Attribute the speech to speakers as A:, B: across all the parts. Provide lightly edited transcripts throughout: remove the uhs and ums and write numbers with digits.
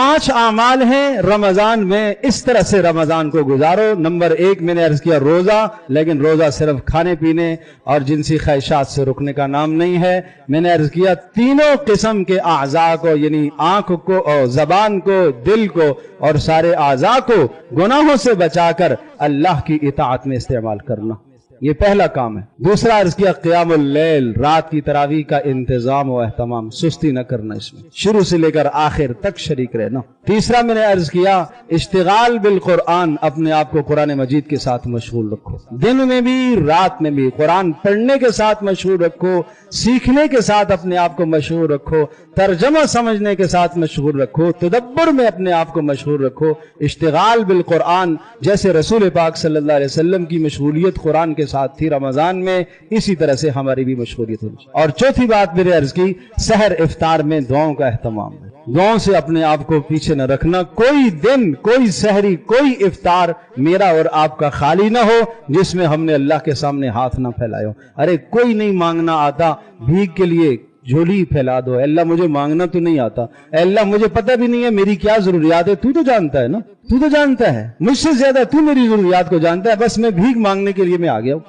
A: 5 आमाल हैं रमजान में, इस तरह से रमजान को गुजारो। नंबर 1 मैंने अर्ज किया रोजा, लेकिन रोजा सिर्फ खाने पीने और जिनसी ख्वाहिशात से रुकने का नाम नहीं है। मैंने अर्ज किया तीनों किस्म के आज़ा को, यानी आंख को और जबान को, दिल को और सारे आज़ा को गुनाहों से बचाकर अल्लाह की इताअत में इस्तेमाल करना, ये पहला काम है। दूसरा अर्ज किया क़ियामुल लैल, रात की तरावी का इंतजाम व एहतमाम, सुस्ती न करना, इसमें शुरू से लेकर आखिर तक शरीक रहना। तीसरा मैंने अर्ज किया इश्तिगाल बिल कुरान, अपने आप को कुरान मजीद के साथ मशगूल रखो, दिन में भी रात में भी कुरान पढ़ने के साथ मशगूल रखो, सीखने के साथ अपने आप को मशगूल रखो, तर्जमा समझने के साथ मशगूल रखो, तदब्बर में अपने आप को मशगूल रखो। इश्तिगाल बिल कुरान, जैसे रसूल पाक सल्लल्लाहु अलैहि वसल्लम की मशगूलियत कुरान के साथ थी रमजान में, इसी तरह से हमारी भी मशगूलियत होनी। और चौथी बात मैंने अर्ज की सहर इफ्तार में दुआओं का एहतमाम है, दुआओं से अपने आप को पीछे न रखना। कोई दिन, कोई सहरी, कोई इफ्तार मेरा और आपका खाली ना हो जिसमें हमने अल्लाह के सामने हाथ ना फैलाए हो। अरे कोई नहीं मांगना आता, भीख के लिए झोली फैला दो, अल्लाह मुझे मांगना तो नहीं आता, अल्लाह मुझे पता भी नहीं है मेरी क्या जरूरियात है, तू तो जानता है ना, तू तो जानता है, मुझसे ज्यादा तू मेरी जरूरियात को जानता है, बस मैं भीख मांगने के लिए मैं आ गया हूं।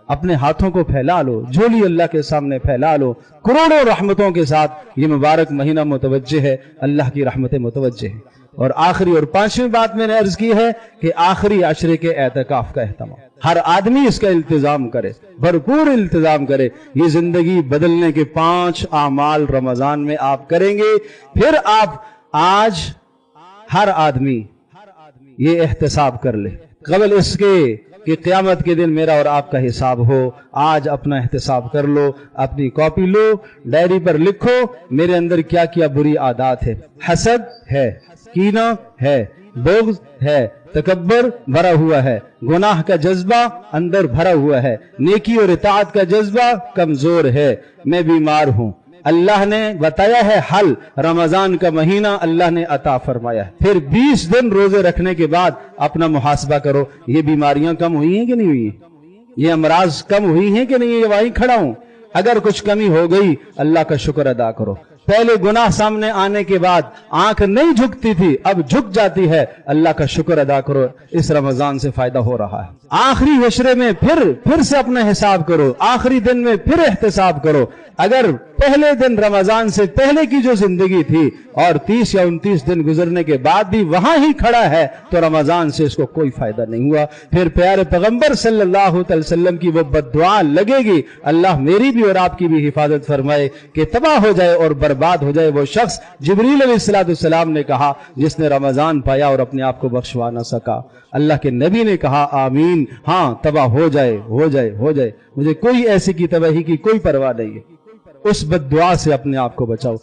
A: अपने हाथों को फैला लो, झोली अल्लाह के सामने फैला लो, करोड़ों रहमतों के साथ ये मुबारक महीना मुतवज्जे है, अल्लाह की रहमतें मुतवज्जे है। और आखिरी और 5वीं बात मैंने अर्ज की है कि आखिरी अशरे के एतकाफ का एहतमाम, हर आदमी इसका इल्तिजाम करे, भरपूर इल्तिजाम करे। ये जिंदगी बदलने के 5 आमाल रमजान में आप करेंगे, फिर आप आज हर आदमी ये एहतसाब कर ले कबल इसके कि क़यामत के दिन मेरा और आपका हिसाब हो। आज अपना एहतसाब कर लो, अपनी कॉपी लो, डायरी पर लिखो मेरे अंदर क्या क्या बुरी आदत है। हसद है, कीना है, बुग़्ज़ है, तकब्बर भरा हुआ है, गुनाह का जज्बा अंदर भरा हुआ है, नेकी और इताअत का जज्बा कमजोर है, मैं बीमार हूं। अल्लाह ने बताया है हल, रमजान का महीना अल्लाह ने अता फरमाया है। फिर 20 दिन रोजे रखने के बाद अपना मुहासबा करो, ये बीमारियां कम हुई हैं कि नहीं हुई, ये अमराज कम हुई हैं कि नहीं, ये वहीं खड़ा हूं। अगर कुछ कमी हो गई अल्लाह का शुक्र अदा करो। पहले गुनाह सामने आने के बाद आंख नहीं झुकती थी, अब झुक जाती है, अल्लाह का शुक्र अदा करो, इस रमजान से फायदा हो रहा है। आखिरी अशरे में फिर से अपना हिसाब करो, आखिरी दिन में फिर एहतसाब करो। अगर पहले दिन रमजान से पहले की जो जिंदगी थी और 30 या 29 दिन गुजरने के बाद भी वहां ही खड़ा है तो रमजान से इसको कोई फायदा नहीं हुआ। फिर प्यारे पैगंबर सल्लल्लाहु अलैहि वसल्लम की वो बद्दुआ लगेगी, अल्लाह मेरी भी और आपकी भी हिफाजत फरमाए कि तबाह हो जाए और बर्बाद हो जाए वो शख्स, जिब्रील अलैहिस्सलाम ने कहा, जिसने रमजान पाया और अपने आप को बख्शवा न सका। अल्लाह के नबी ने कहा आमीन, हाँ तबाह हो जाए, हो जाए, हो जाए, मुझे कोई ऐसी की तबाही की कोई परवाह नहीं है। उस बद्दुआ से अपने आप को बचाओ।